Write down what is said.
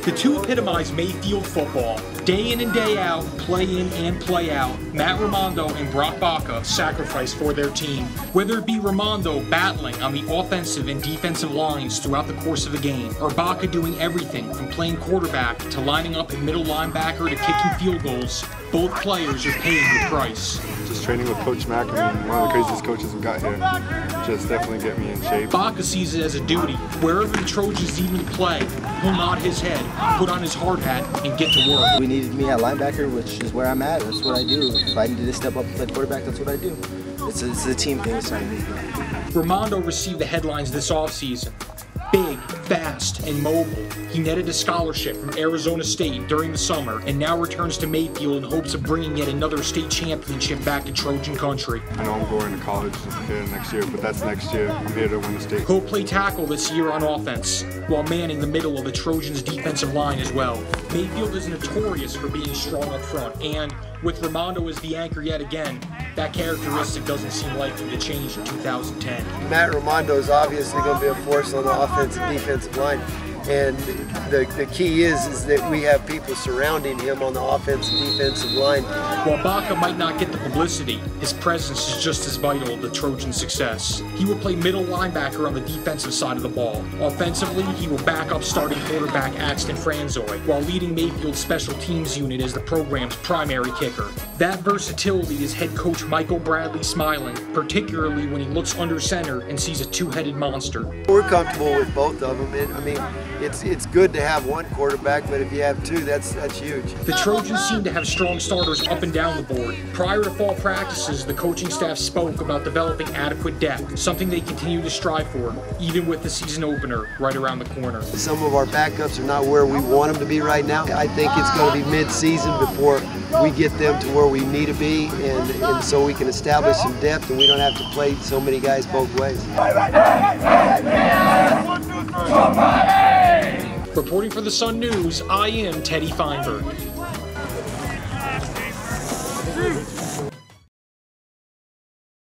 The two epitomize Mayfield football. Day in and day out, play in and play out, Matt Raimondo and Brock Baca sacrifice for their team. Whether it be Raimondo battling on the offensive and defensive lines throughout the course of a game, or Baca doing everything from playing quarterback to lining up at middle linebacker to kicking field goals, both players are paying the price. Just training with Coach Mack, I mean, one of the craziest coaches we've got here, just definitely get me in shape. Baca sees it as a duty. Wherever the Trojans need him to play, he'll nod his head, put on his hard hat, and get to work. We needed me at linebacker, which is where I'm at. That's what I do. If I needed to step up and play quarterback, that's what I do. It's a team thing. It's not me. Raimondo received the headlines this offseason. Big, fast, and mobile, he netted a scholarship from Arizona State during the summer and now returns to Mayfield in hopes of bringing yet another state championship back to Trojan country. I know I'm going to college here next year, but that's next year. I'm here to win the state. He'll play tackle this year on offense, while manning the middle of the Trojans' defensive line as well. Mayfield is notorious for being strong up front, and with Raimondo as the anchor yet again, that characteristic doesn't seem likely to change in 2010. Matt Raimondo is obviously going to be a force on the offensive and defensive line. And the key is that we have people surrounding him on the offensive and defensive line. While Baca might not get the publicity, his presence is just as vital to Trojan success. He will play middle linebacker on the defensive side of the ball. Offensively, he will back up starting quarterback Axton Franzoy, while leading Mayfield's special teams unit as the program's primary kicker. That versatility is head coach Michael Bradley smiling, particularly when he looks under center and sees a two-headed monster. We're comfortable with both of them. And, I mean, it's good to have one quarterback, but if you have two, that's huge. The Trojans seem to have strong starters up and down the board. Prior to fall practices, the coaching staff spoke about developing adequate depth, something they continue to strive for, even with the season opener right around the corner. Some of our backups are not where we want them to be right now. I think it's going to be mid-season before we get them to where we need to be, and so we can establish some depth and we don't have to play so many guys both ways. Reporting for the Sun News, I am Teddy Feinberg.